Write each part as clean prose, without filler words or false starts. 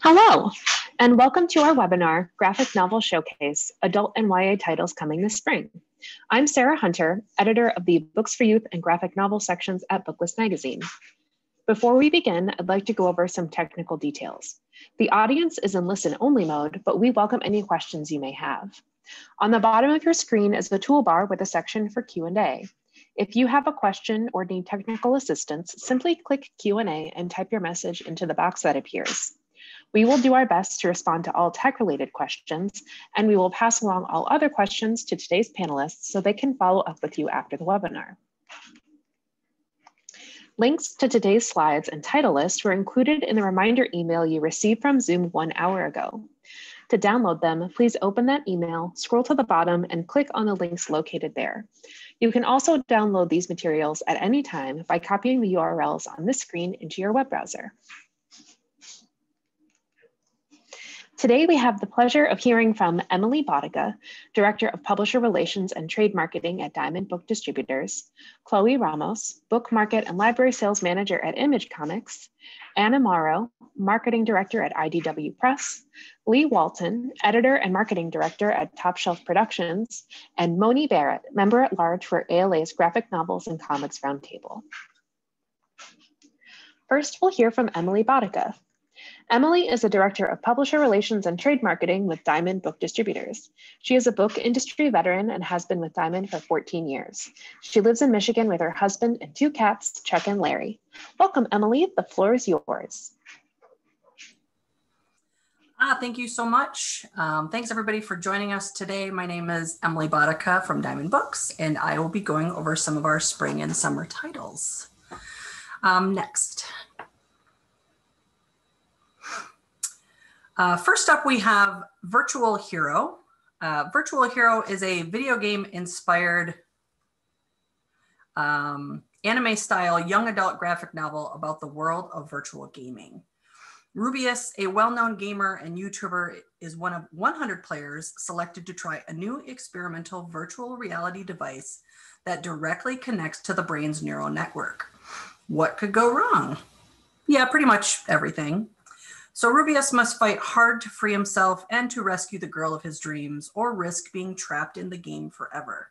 Hello, and welcome to our webinar, Graphic Novel Showcase, Adult and YA Titles Coming this Spring. I'm Sarah Hunter, editor of the Books for Youth and Graphic Novel sections at Booklist magazine. Before we begin, I'd like to go over some technical details. The audience is in listen-only mode, but we welcome any questions you may have. On the bottom of your screen is the toolbar with a section for Q&A. If you have a question or need technical assistance, simply click Q&A and type your message into the box that appears. We will do our best to respond to all tech-related questions, and we will pass along all other questions to today's panelists so they can follow up with you after the webinar. Links to today's slides and title list were included in the reminder email you received from Zoom 1 hour ago. To download them, please open that email, scroll to the bottom, and click on the links located there. You can also download these materials at any time by copying the URLs on this screen into your web browser. Today, we have the pleasure of hearing from Emily Bodica, Director of Publisher Relations and Trade Marketing at Diamond Book Distributors, Chloe Ramos, Book Market and Library Sales Manager at Image Comics, Anna Morrow, Marketing Director at IDW Press, Lee Walton, Editor and Marketing Director at Top Shelf Productions, and Moni Barrett, Member at Large for ALA's Graphic Novels and Comics Roundtable. First, we'll hear from Emily Bodica. Emily is a Director of Publisher Relations and Trade Marketing with Diamond Book Distributors. She is a book industry veteran and has been with Diamond for 14 years. She lives in Michigan with her husband and 2 cats, Chuck and Larry. Welcome, Emily. The floor is yours. Thank you so much. Thanks everybody for joining us today. My name is Emily Bodica from Diamond Books, and I will be going over some of our spring and summer titles. Next. First up, we have Virtual Hero. Virtual Hero is a video game inspired anime-style young adult graphic novel about the world of virtual gaming. Rubius, a well-known gamer and YouTuber, is one of 100 players selected to try a new experimental virtual reality device that directly connects to the brain's neural network. What could go wrong? Yeah, pretty much everything. So Rubius must fight hard to free himself and to rescue the girl of his dreams, or risk being trapped in the game forever.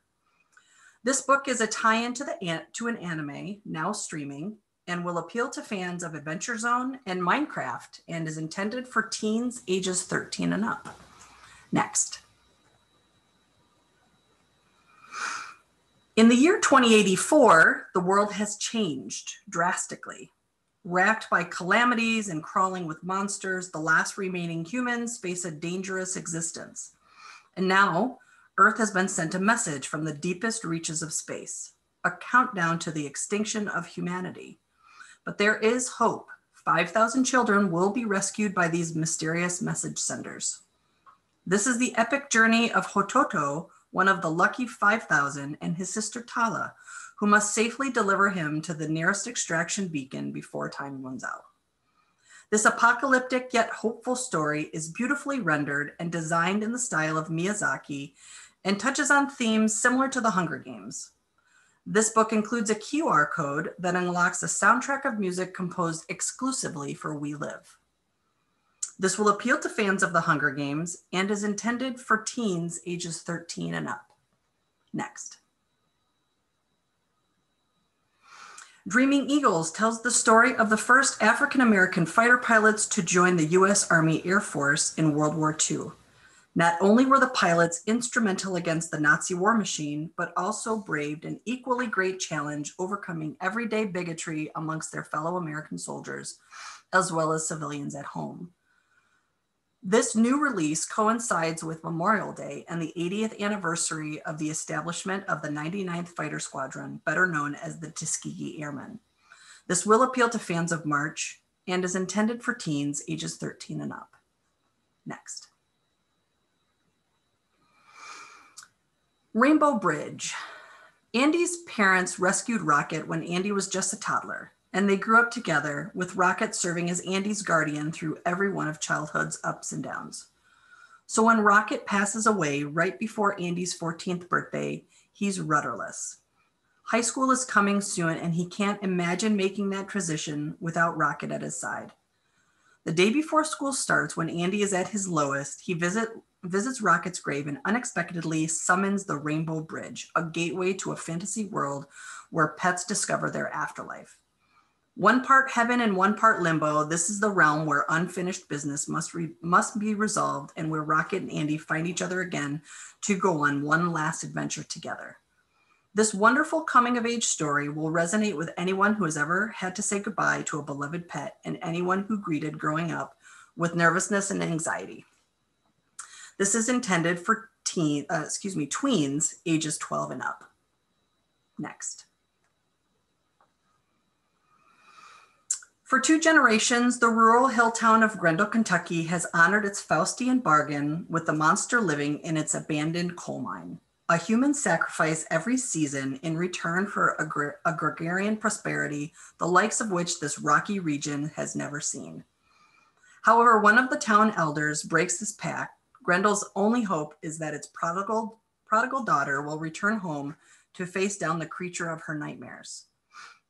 This book is a tie-in to an anime, now streaming, and will appeal to fans of Adventure Zone and Minecraft, and is intended for teens ages 13 and up. Next. In the year 2084, the world has changed drastically. Racked by calamities and crawling with monsters, the last remaining humans face a dangerous existence. And now, Earth has been sent a message from the deepest reaches of space, a countdown to the extinction of humanity. But there is hope. 5,000 children will be rescued by these mysterious message senders. This is the epic journey of Hototo, one of the lucky 5,000, and his sister Tala, who must safely deliver him to the nearest extraction beacon before time runs out. This apocalyptic yet hopeful story is beautifully rendered and designed in the style of Miyazaki and touches on themes similar to the Hunger Games. This book includes a QR code that unlocks a soundtrack of music composed exclusively for We Live. This will appeal to fans of the Hunger Games and is intended for teens ages 13 and up. Next. Dreaming Eagles tells the story of the first African-American fighter pilots to join the U.S. Army Air Force in World War II. Not only were the pilots instrumental against the Nazi war machine, but also braved an equally great challenge overcoming everyday bigotry amongst their fellow American soldiers, as well as civilians at home. This new release coincides with Memorial Day and the 80th anniversary of the establishment of the 99th Fighter Squadron, better known as the Tuskegee Airmen. This will appeal to fans of March and is intended for teens ages 13 and up. Next. Rainbow Bridge. Andy's parents rescued Rocket when Andy was just a toddler, and they grew up together, with Rocket serving as Andy's guardian through every one of childhood's ups and downs. So when Rocket passes away right before Andy's 14th birthday, he's rudderless. High school is coming soon, and he can't imagine making that transition without Rocket at his side. The day before school starts, when Andy is at his lowest, he visits Rocket's grave and unexpectedly summons the Rainbow Bridge, a gateway to a fantasy world where pets discover their afterlife. One part heaven and one part limbo, this is the realm where unfinished business must be resolved and where Rocket and Andy find each other again to go on one last adventure together. This wonderful coming-of-age story will resonate with anyone who has ever had to say goodbye to a beloved pet and anyone who greeted growing up with nervousness and anxiety. This is intended for tweens ages 12 and up. Next. For 2 generations, the rural hill town of GRENDEL, Kentucky has honored its Faustian bargain with the monster living in its abandoned coal mine. A human sacrifice every season in return for agrarian prosperity, the likes of which this rocky region has never seen. However, one of the town elders breaks this pact. GRENDEL's only hope is that its prodigal daughter will return home to face down the creature of her nightmares.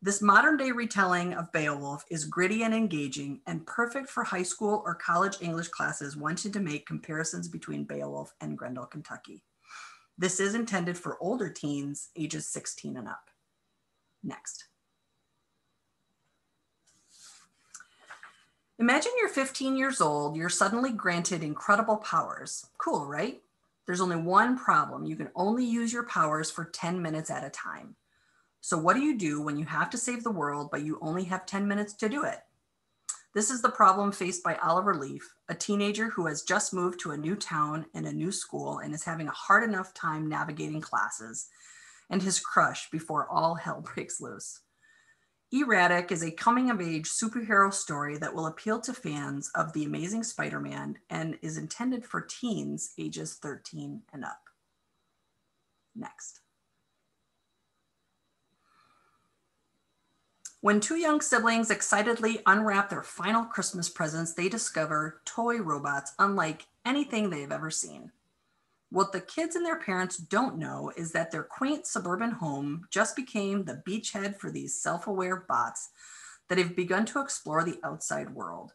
This modern day retelling of Beowulf is gritty and engaging and perfect for high school or college English classes wanting to make comparisons between Beowulf and GRENDEL, Kentucky. This is intended for older teens, ages 16 and up. Next. Imagine you're 15 years old, you're suddenly granted incredible powers. Cool, right? There's only one problem. You can only use your powers for 10 minutes at a time. So what do you do when you have to save the world, but you only have 10 minutes to do it? This is the problem faced by Oliver Leaf, a teenager who has just moved to a new town and a new school and is having a hard enough time navigating classes and his crush before all hell breaks loose. Erratic is a coming-of-age superhero story that will appeal to fans of The Amazing Spider-Man and is intended for teens ages 13 and up. Next. When 2 young siblings excitedly unwrap their final Christmas presents, they discover toy robots unlike anything they've ever seen. What the kids and their parents don't know is that their quaint suburban home just became the beachhead for these self-aware bots that have begun to explore the outside world.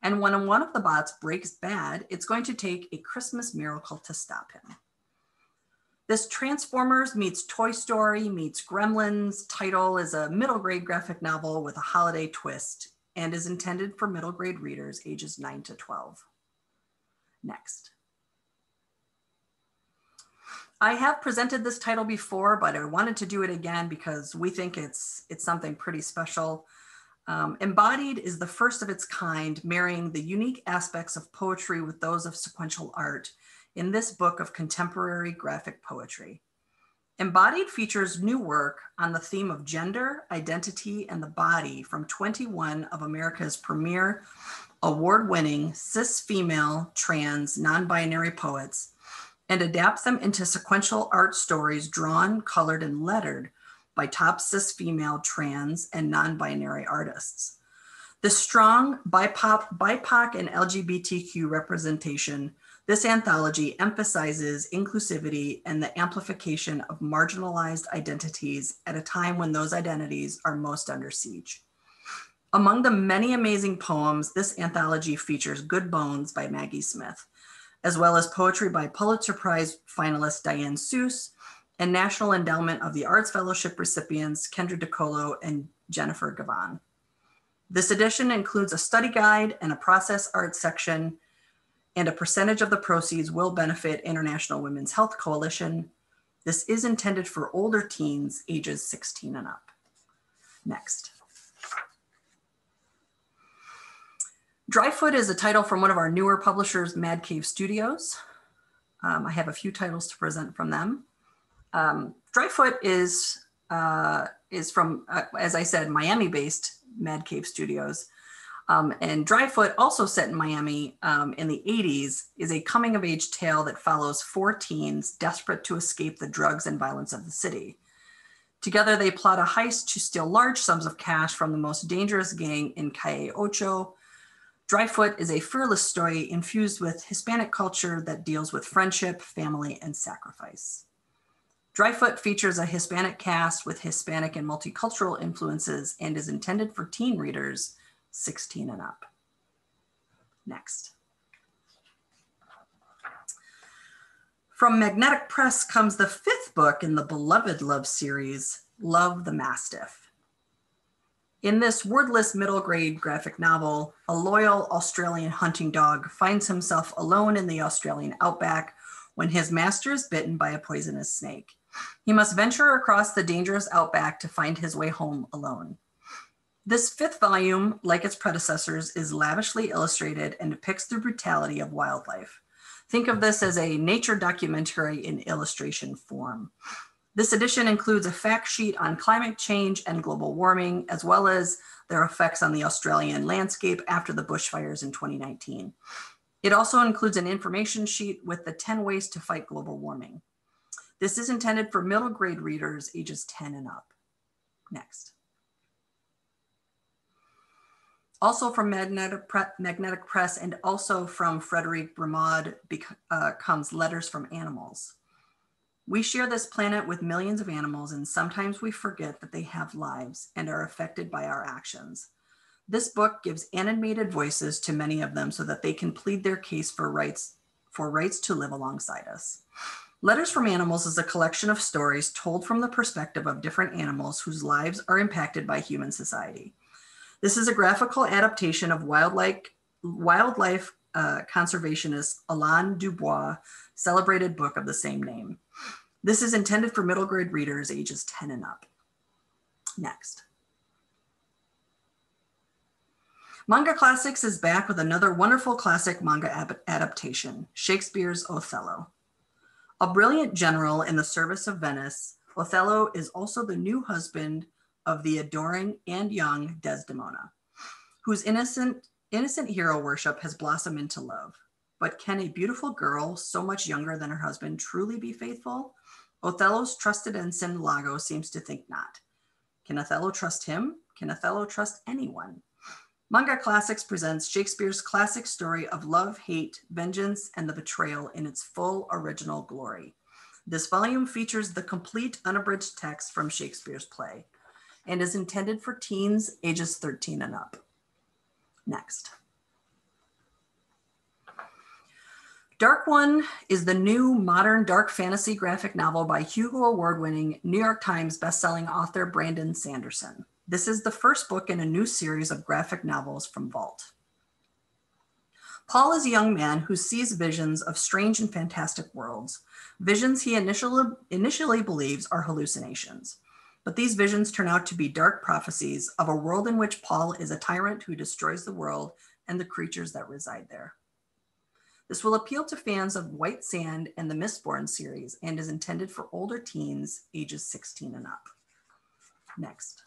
And when one of the bots breaks bad, it's going to take a Christmas miracle to stop him. This Transformers meets Toy Story meets Gremlins title is a middle grade graphic novel with a holiday twist and is intended for middle grade readers ages 9 to 12. Next. I have presented this title before, but I wanted to do it again because we think it's something pretty special. Embodied is the first of its kind, marrying the unique aspects of poetry with those of sequential art in this book of contemporary graphic poetry. Embodied features new work on the theme of gender, identity, and the body from 21 of America's premier award-winning cis female, trans, non-binary poets, and adapts them into sequential art stories drawn, colored, and lettered by top cis female, trans, and non-binary artists. The strong BIPOC and LGBTQ representation, this anthology emphasizes inclusivity and the amplification of marginalized identities at a time when those identities are most under siege. Among the many amazing poems, this anthology features Good Bones by Maggie Smith, as well as poetry by Pulitzer Prize finalist Diane Seuss and National Endowment of the Arts Fellowship recipients Kendra DeColo and Jennifer Gavon. This edition includes a study guide and a process art section, and a percentage of the proceeds will benefit International Women's Health Coalition. This is intended for older teens ages 16 and up. Next. Dryfoot is a title from one of our newer publishers, Mad Cave Studios. I have a few titles to present from them. Dryfoot is from, as I said, Miami-based Mad Cave Studios. And Dryfoot, also set in Miami in the 80s, is a coming-of-age tale that follows 4 teens desperate to escape the drugs and violence of the city. Together, they plot a heist to steal large sums of cash from the most dangerous gang in Calle Ocho. Dryfoot is a fearless story infused with Hispanic culture that deals with friendship, family, and sacrifice. Dryfoot features a Hispanic cast with Hispanic and multicultural influences and is intended for teen readers 16 and up. Next. From Magnetic Press comes the 5th book in the beloved love series, Love the Mastiff. In this wordless middle grade graphic novel, a loyal Australian hunting dog finds himself alone in the Australian outback when his master is bitten by a poisonous snake. He must venture across the dangerous outback to find his way home alone. This 5th volume, like its predecessors, is lavishly illustrated and depicts the brutality of wildlife. Think of this as a nature documentary in illustration form. This edition includes a fact sheet on climate change and global warming, as well as their effects on the Australian landscape after the bushfires in 2019. It also includes an information sheet with the 10 ways to fight global warming. This is intended for middle grade readers ages 10 and up. Next. Also from Magnetic Press and also from Frederic Bremaud comes Letters from Animals. We share this planet with millions of animals, and sometimes we forget that they have lives and are affected by our actions. This book gives animated voices to many of them so that they can plead their case for rights to live alongside us. Letters from Animals is a collection of stories told from the perspective of different animals whose lives are impacted by human society. This is a graphical adaptation of wildlife conservationist Alain Dubois' celebrated book of the same name. This is intended for middle grade readers ages 10 and up. Next. Manga Classics is back with another wonderful classic manga adaptation, Shakespeare's Othello. A brilliant general in the service of Venice, Othello is also the new husband of the adoring and young Desdemona, whose innocent hero worship has blossomed into love. But can a beautiful girl so much younger than her husband truly be faithful? Othello's trusted ensign Iago seems to think not. Can Othello trust him? Can Othello trust anyone? Manga Classics presents Shakespeare's classic story of love, hate, vengeance, and the betrayal in its full original glory. This volume features the complete unabridged text from Shakespeare's play and is intended for teens ages 13 and up. Next. Dark One is the new modern dark fantasy graphic novel by Hugo Award-winning New York Times bestselling author Brandon Sanderson. This is the first book in a new series of graphic novels from Vault. Paul is a young man who sees visions of strange and fantastic worlds, visions he initially believes are hallucinations. But these visions turn out to be dark prophecies of a world in which Paul is a tyrant who destroys the world and the creatures that reside there. This will appeal to fans of White Sand and the Mistborn series and is intended for older teens ages 16 and up. Next.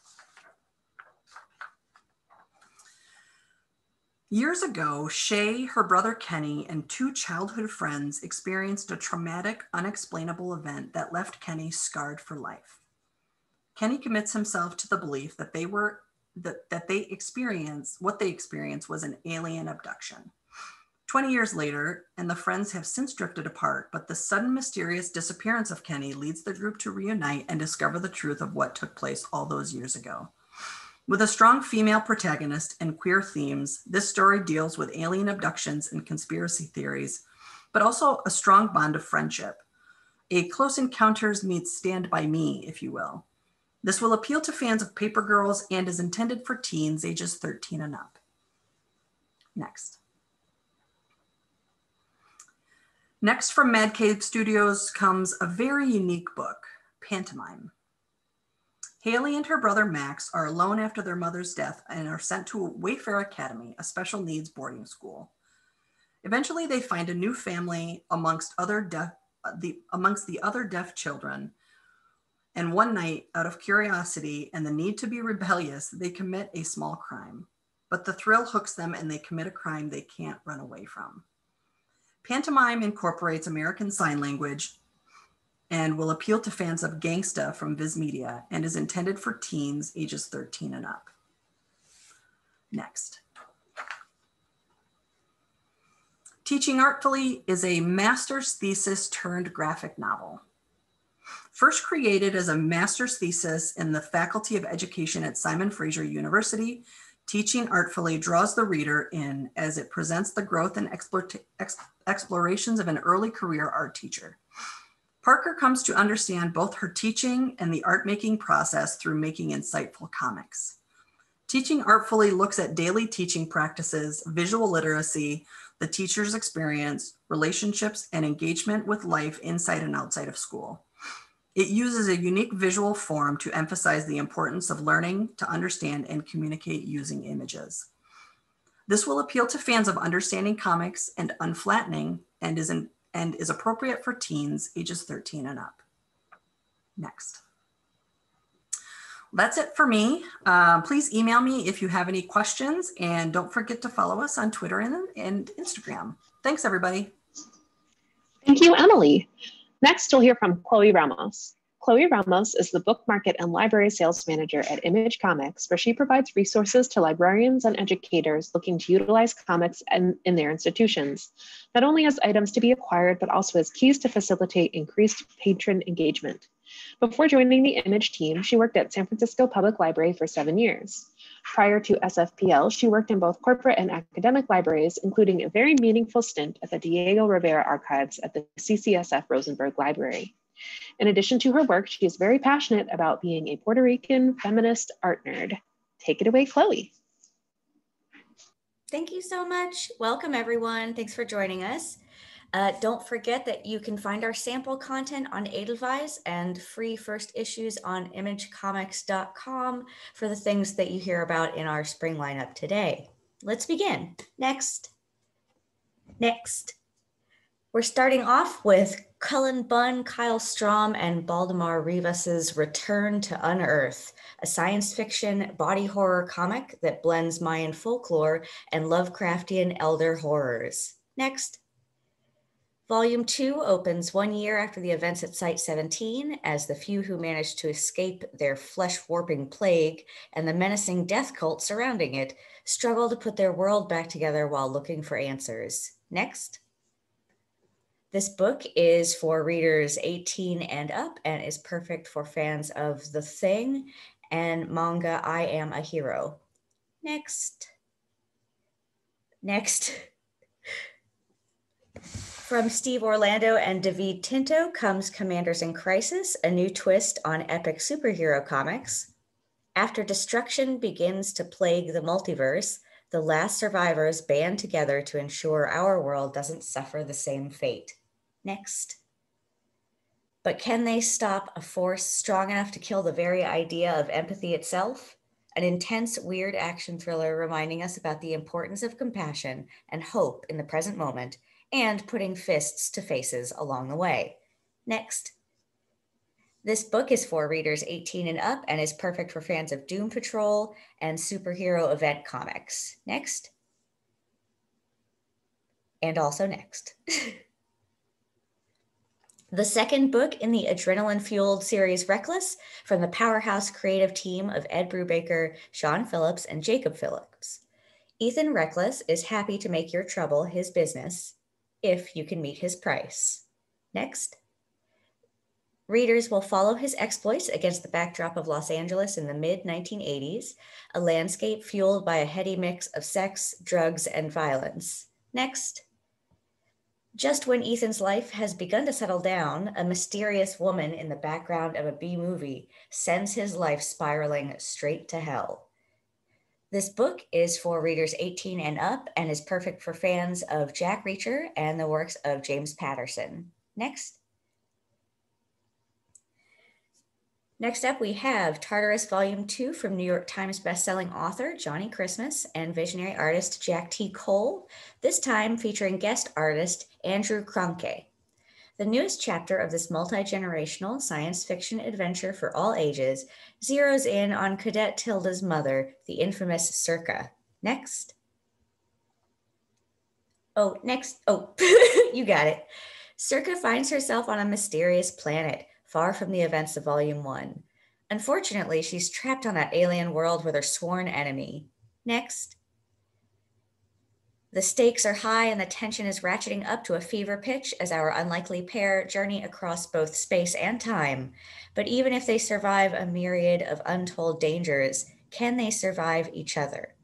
Years ago, Shay, her brother Kenny, and 2 childhood friends experienced a traumatic, unexplainable event that left Kenny scarred for life. Kenny commits himself to the belief that what they experienced was an alien abduction. 20 years later, and the friends have since drifted apart, but the sudden mysterious disappearance of Kenny leads the group to reunite and discover the truth of what took place all those years ago. With a strong female protagonist and queer themes, this story deals with alien abductions and conspiracy theories, but also a strong bond of friendship. A Close Encounters meets Stand By Me, if you will. This will appeal to fans of Paper Girls and is intended for teens ages 13 and up. Next. Next from Mad Cave Studios comes a very unique book, Pantomime. Haley and her brother Max are alone after their mother's death and are sent to Wayfair Academy, a special needs boarding school. Eventually, they find a new family amongst the other deaf children. And one night, out of curiosity and the need to be rebellious, they commit a small crime. But the thrill hooks them and they commit a crime they can't run away from. Pantomime incorporates American Sign Language and will appeal to fans of Gangsta from Viz Media and is intended for teens ages 13 and up. Next. Teaching Artfully is a master's thesis turned graphic novel. First created as a master's thesis in the Faculty of Education at Simon Fraser University, Teaching artfully draws the reader in as it presents the growth and explorations of an early career art teacher. Parker comes to understand both her teaching and the art-making process through making insightful comics. Teaching artfully looks at daily teaching practices, visual literacy, the teacher's experience, relationships, and engagement with life inside and outside of school. It uses a unique visual form to emphasize the importance of learning to understand and communicate using images. This will appeal to fans of understanding comics and unflattening and is appropriate for teens ages 13 and up. Next. That's it for me. Please email me if you have any questions, and don't forget to follow us on Twitter and Instagram. Thanks, everybody. Thank you, Emily. Next, we'll hear from Chloe Ramos. Chloe Ramos is the book market and library sales manager at Image Comics, where she provides resources to librarians and educators looking to utilize comics in their institutions, not only as items to be acquired, but also as keys to facilitate increased patron engagement. Before joining the Image team, she worked at San Francisco Public Library for 7 years. Prior to SFPL, she worked in both corporate and academic libraries, including a very meaningful stint at the Diego Rivera Archives at the CCSF Rosenberg Library. In addition to her work, she is very passionate about being a Puerto Rican feminist art nerd. Take it away, Chloe. Thank you so much. Welcome, everyone. Thanks for joining us. Don't forget that you can find our sample content on Edelweiss and free first issues on imagecomics.com for the things that you hear about in our spring lineup today. Let's begin. Next. We're starting off with Cullen Bunn, Kyle Strom, and Baldemar Rivas's Return to Unearth, a science fiction body horror comic that blends Mayan folklore and Lovecraftian elder horrors. Next. Volume 2 opens 1 year after the events at Site 17, as the few who managed to escape their flesh-warping plague and the menacing death cult surrounding it struggle to put their world back together while looking for answers. Next. This book is for readers 18 and up and is perfect for fans of The Thing and manga I Am a Hero. Next. From Steve Orlando and David Tinto comes Commanders in Crisis, a new twist on epic superhero comics. After destruction begins to plague the multiverse, the last survivors band together to ensure our world doesn't suffer the same fate. Next. But can they stop a force strong enough to kill the very idea of empathy itself? An intense, weird action thriller reminding us about the importance of compassion and hope in the present moment, and putting fists to faces along the way. Next. This book is for readers 18 and up and is perfect for fans of Doom Patrol and superhero event comics. Next. And also next. The second book in the adrenaline-fueled series Reckless from the powerhouse creative team of Ed Brubaker, Sean Phillips, and Jacob Phillips. Ethan Reckless is happy to make your trouble his business if you can meet his price. Next. Readers will follow his exploits against the backdrop of Los Angeles in the mid-1980s, a landscape fueled by a heady mix of sex, drugs, and violence. Next. Just when Ethan's life has begun to settle down, a mysterious woman in the background of a B-movie sends his life spiraling straight to hell. This book is for readers 18 and up and is perfect for fans of Jack Reacher and the works of James Patterson. Next. Next up, we have Tartarus Volume 2 from New York Times bestselling author Johnny Christmas and visionary artist Jack T. Cole, this time featuring guest artist Andrew Kronke. The newest chapter of this multi-generational science fiction adventure for all ages zeroes in on Cadet Tilda's mother, the infamous Circa. Next. You got it. Circa finds herself on a mysterious planet, far from the events of Volume 1. Unfortunately, she's trapped on that alien world with her sworn enemy. Next. The stakes are high and the tension is ratcheting up to a fever pitch as our unlikely pair journey across both space and time. But even if they survive a myriad of untold dangers, can they survive each other?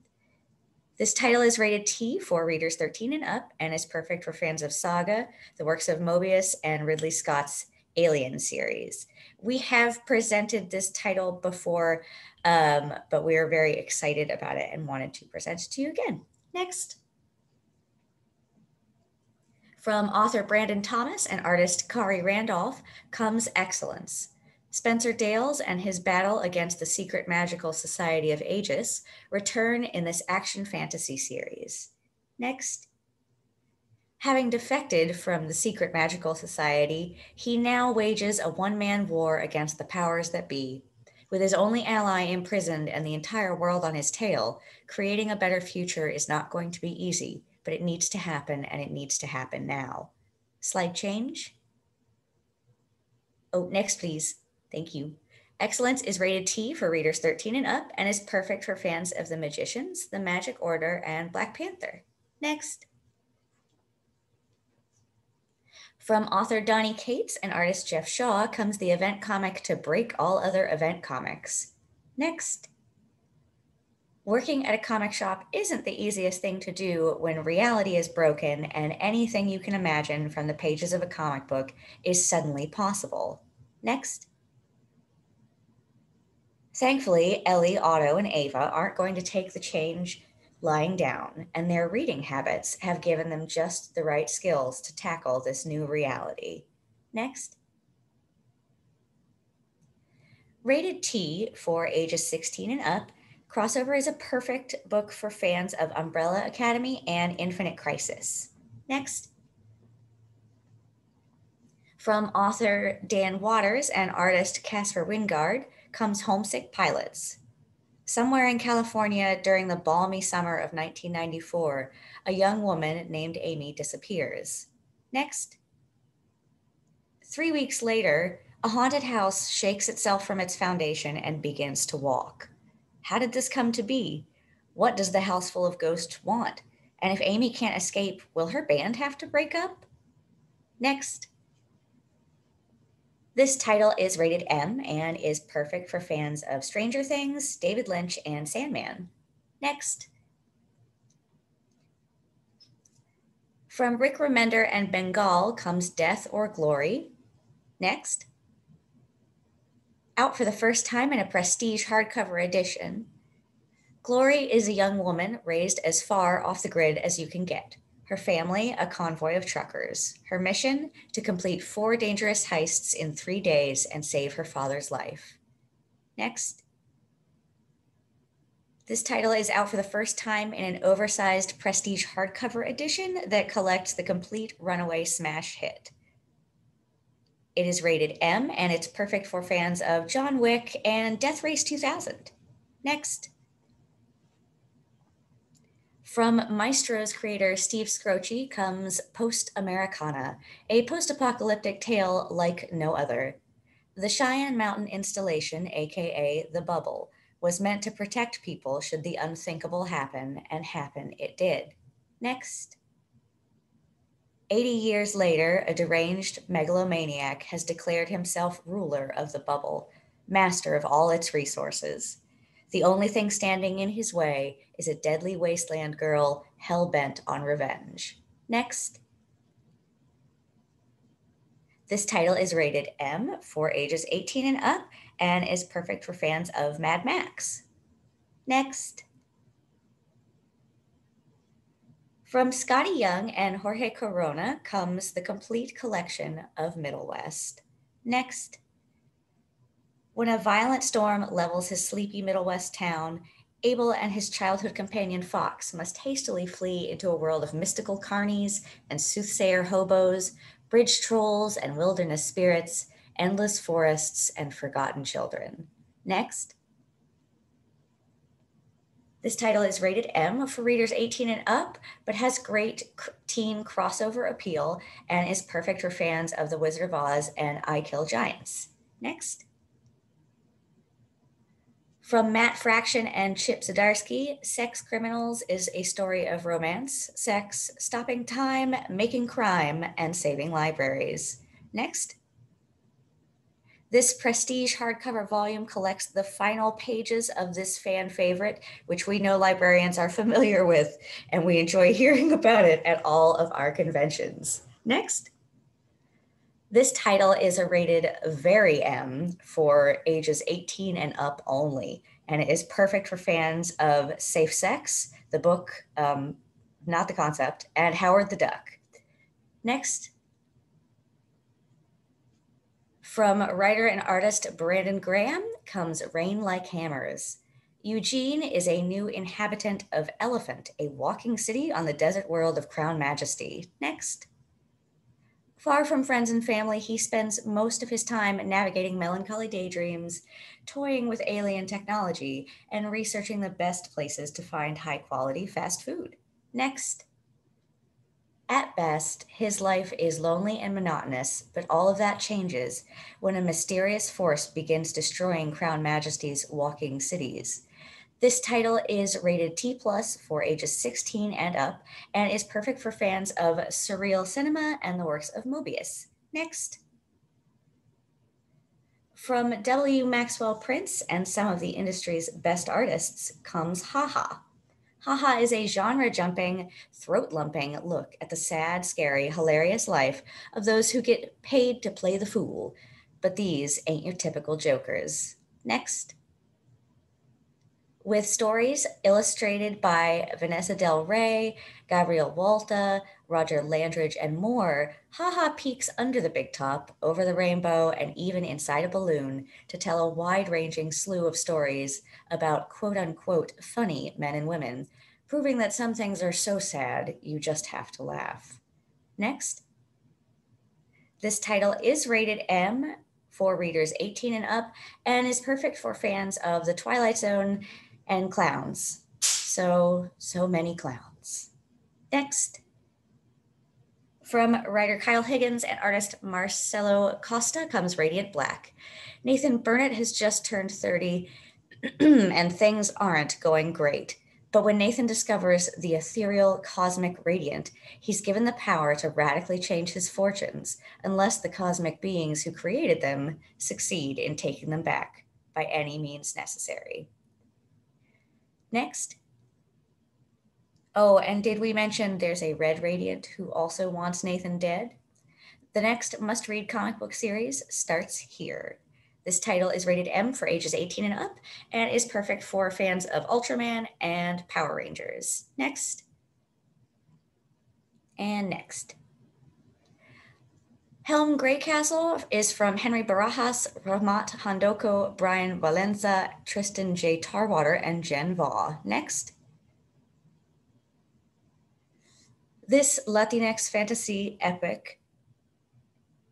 This title is rated T for readers 13 and up and is perfect for fans of Saga, the works of Mobius, and Ridley Scott's Alien series. We have presented this title before, but we are very excited about it and wanted to present it to you again. Next. From author Brandon Thomas and artist Kari Randolph comes Excellence. Spencer Dales and his battle against the secret magical society of Aegis return in this action fantasy series. Next. Having defected from the secret magical society, he now wages a one-man war against the powers that be. With his only ally imprisoned and the entire world on his tail, creating a better future is not going to be easy, but it needs to happen, and it needs to happen now. Slide change. Oh, next, please. Thank you. Excellence is rated T for readers 13 and up and is perfect for fans of The Magicians, The Magic Order, and Black Panther. Next. From author Donnie Cates and artist Jeff Shaw comes the event comic To Break All Other Event Comics. Next. Working at a comic shop isn't the easiest thing to do when reality is broken and anything you can imagine from the pages of a comic book is suddenly possible. Next. Thankfully, Ellie, Otto, and Ava aren't going to take the change lying down, and their reading habits have given them just the right skills to tackle this new reality. Next. Rated T for ages 16 and up, Crossover is a perfect book for fans of Umbrella Academy and Infinite Crisis. Next. From author Dan Waters and artist Casper Wingard comes Homesick Pilots. Somewhere in California during the balmy summer of 1994, a young woman named Amy disappears. Next. 3 weeks later, a haunted house shakes itself from its foundation and begins to walk. How did this come to be? What does the house full of ghosts want? And if Amy can't escape, will her band have to break up? Next. This title is rated M and is perfect for fans of Stranger Things, David Lynch, and Sandman. Next. From Rick Remender and Bengal comes Death or Glory. Next. Out for the first time in a prestige hardcover edition, Glory is a young woman raised as far off the grid as you can get. Her family, a convoy of truckers. Her mission, to complete 4 dangerous heists in 3 days and save her father's life. Next. This title is out for the first time in an oversized prestige hardcover edition that collects the complete runaway smash hit. It is rated M and it's perfect for fans of John Wick and Death Race 2000. Next. From Maestro's creator Steve Scroce comes Post Americana, a post-apocalyptic tale like no other. The Cheyenne Mountain installation, aka The Bubble, was meant to protect people should the unthinkable happen, and happen it did. Next. 80 years later, a deranged megalomaniac has declared himself ruler of the bubble, master of all its resources. The only thing standing in his way is a deadly wasteland girl hell-bent on revenge. Next. This title is rated M for ages 18 and up and is perfect for fans of Mad Max. Next. From Scotty Young and Jorge Corona comes the complete collection of Middle West. Next. When a violent storm levels his sleepy Middle West town, Abel and his childhood companion Fox must hastily flee into a world of mystical carnies and soothsayer hobos, bridge trolls and wilderness spirits, endless forests and forgotten children. Next. This title is rated M for readers 18 and up, but has great teen crossover appeal and is perfect for fans of The Wizard of Oz and I Kill Giants. Next. From Matt Fraction and Chip Zdarsky, Sex Criminals is a story of romance, sex, stopping time, making crime, and saving libraries. Next. This prestige hardcover volume collects the final pages of this fan favorite, which we know librarians are familiar with, and we enjoy hearing about it at all of our conventions. Next. This title is a rated very M for ages 18 and up only, and it is perfect for fans of Safe Sex, the book, not the concept, and Howard the Duck. Next. From writer and artist Brandon Graham comes Rain Like Hammers. Eugene is a new inhabitant of Elephant, a walking city on the desert world of Crown Majesty. Next. Far from friends and family, he spends most of his time navigating melancholy daydreams, toying with alien technology, and researching the best places to find high-quality fast food. Next. At best, his life is lonely and monotonous, but all of that changes when a mysterious force begins destroying Crown Majesty's walking cities. This title is rated T+ for ages 16 and up, and is perfect for fans of surreal cinema and the works of Mobius. Next. From W. Maxwell Prince and some of the industry's best artists comes Haha. Haha is a genre-jumping, throat-lumping look at the sad, scary, hilarious life of those who get paid to play the fool. But these ain't your typical jokers. Next. With stories illustrated by Vanessa Del Rey, Gabriel Walta, Roger Landridge, and more, Haha peeks under the big top, over the rainbow, and even inside a balloon to tell a wide-ranging slew of stories about quote-unquote funny men and women, proving that some things are so sad you just have to laugh. Next. This title is rated M for readers 18 and up, and is perfect for fans of The Twilight Zone and clowns. So many clowns. Next. From writer Kyle Higgins and artist Marcelo Costa comes Radiant Black. Nathan Burnett has just turned 30 and things aren't going great. But when Nathan discovers the ethereal cosmic radiant, he's given the power to radically change his fortunes, unless the cosmic beings who created them succeed in taking them back by any means necessary. Next. Oh, and did we mention there's a Red Radiant who also wants Nathan dead? The next must-read comic book series starts here. This title is rated M for ages 18 and up, and is perfect for fans of Ultraman and Power Rangers. Next. And next. Helm Greycastle is from Henry Barajas, Ramat Handoko, Brian Valenza, Tristan J. Tarwater, and Jen Vaugh. Next. This Latinx fantasy epic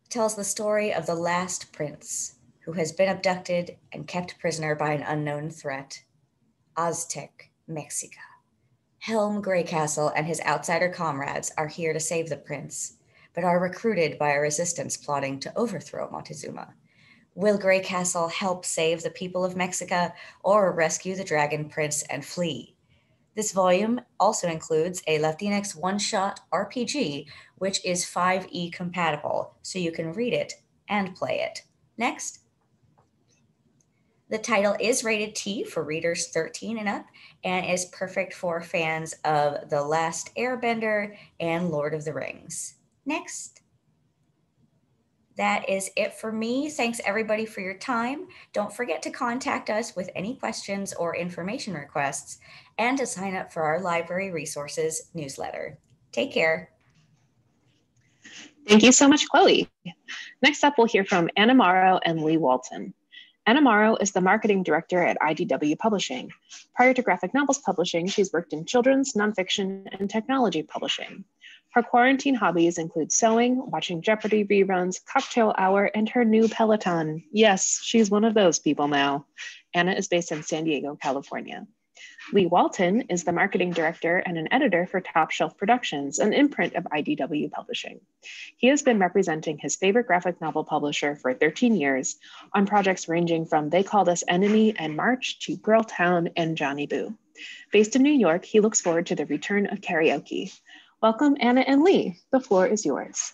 tells the story of the last prince who has been abducted and kept prisoner by an unknown threat, Aztec Mexica. Helm Greycastle and his outsider comrades are here to save the prince, but are recruited by a resistance plotting to overthrow Montezuma. Will Greycastle help save the people of Mexico or rescue the dragon prince and flee? This volume also includes a Latinx one-shot RPG, which is 5e compatible, so you can read it and play it. Next. The title is rated T for readers 13 and up, and is perfect for fans of The Last Airbender and Lord of the Rings. Next. That is it for me. Thanks everybody for your time. Don't forget to contact us with any questions or information requests, and to sign up for our library resources newsletter. Take care. Thank you so much, Chloe. Next up, we'll hear from Anna Morrow and Lee Walton. Anna Morrow is the marketing director at IDW Publishing. Prior to graphic novels publishing, she's worked in children's, nonfiction, and technology publishing. Her quarantine hobbies include sewing, watching Jeopardy reruns, cocktail hour, and her new Peloton. Yes, she's one of those people now. Anna is based in San Diego, California. Lee Walton is the marketing director and an editor for Top Shelf Productions, an imprint of IDW Publishing. He has been representing his favorite graphic novel publisher for 13 years on projects ranging from They Called Us Enemy and March to Girl Town and Johnny Boo. Based in New York, he looks forward to the return of karaoke. Welcome, Anna and Lee. The floor is yours.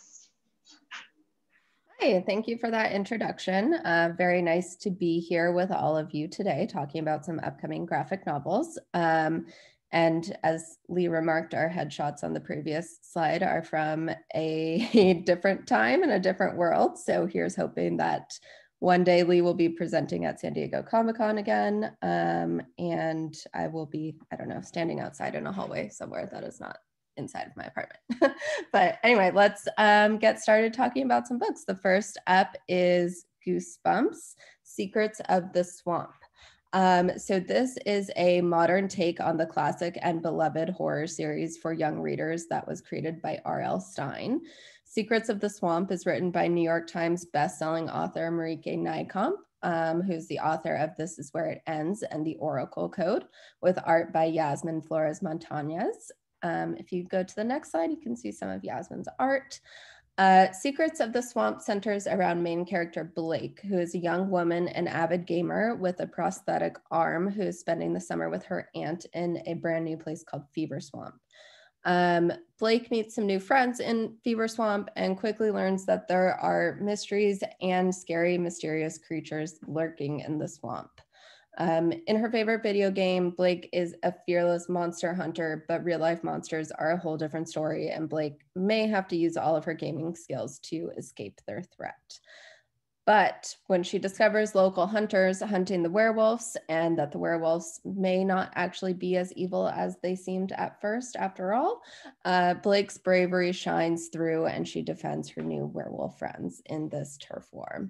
Hi, thank you for that introduction. Very nice to be here with all of you today, talking about some upcoming graphic novels. And as Lee remarked, our headshots on the previous slide are from a different time and a different world. So here's hoping that one day Lee will be presenting at San Diego Comic-Con again. And I will be, I don't know, standing outside in a hallway somewhere that is not inside of my apartment. But anyway, let's get started talking about some books. The first up is Goosebumps, Secrets of the Swamp. So this is a modern take on the classic and beloved horror series for young readers that was created by R.L. Stine. Secrets of the Swamp is written by New York Times bestselling author Marieke Nijkamp, who's the author of This Is Where It Ends and The Oracle Code, with art by Yasmin Flores Montañez. If you go to the next slide, you can see some of Yasmin's art. Secrets of the Swamp centers around main character Blake, who is a young woman and avid gamer with a prosthetic arm who is spending the summer with her aunt in a brand new place called Fever Swamp. Blake meets some new friends in Fever Swamp and quickly learns that there are mysteries and scary, mysterious creatures lurking in the swamp. In her favorite video game, Blake is a fearless monster hunter, but real life monsters are a whole different story, and Blake may have to use all of her gaming skills to escape their threat. But when she discovers local hunters hunting the werewolves, and that the werewolves may not actually be as evil as they seemed at first, after all, Blake's bravery shines through and she defends her new werewolf friends in this turf war.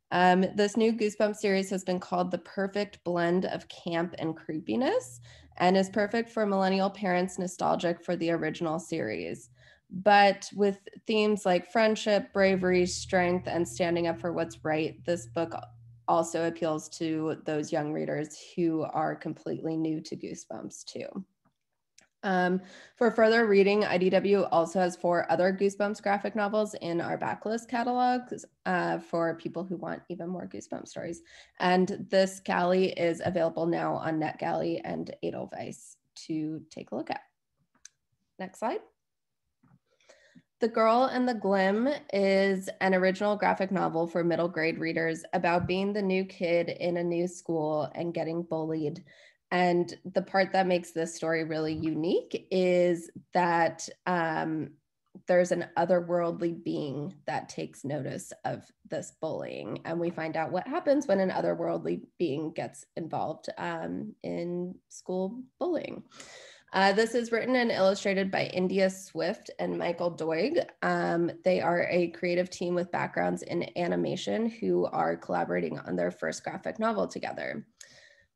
This new Goosebumps series has been called the perfect blend of camp and creepiness and is perfect for millennial parents nostalgic for the original series. But with themes like friendship, bravery, strength, and standing up for what's right, this book also appeals to those young readers who are completely new to Goosebumps too. For further reading, IDW also has 4 other Goosebumps graphic novels in our backlist catalogs for people who want even more Goosebumps stories. And this galley is available now on NetGalley and Edelweiss to take a look at. Next slide. The Girl and the Glim is an original graphic novel for middle grade readers about being the new kid in a new school and getting bullied. And the part that makes this story really unique is that there's an otherworldly being that takes notice of this bullying. And we find out what happens when an otherworldly being gets involved in school bullying. This is written and illustrated by India Swift and Michael Doig. They are a creative team with backgrounds in animation who are collaborating on their first graphic novel together.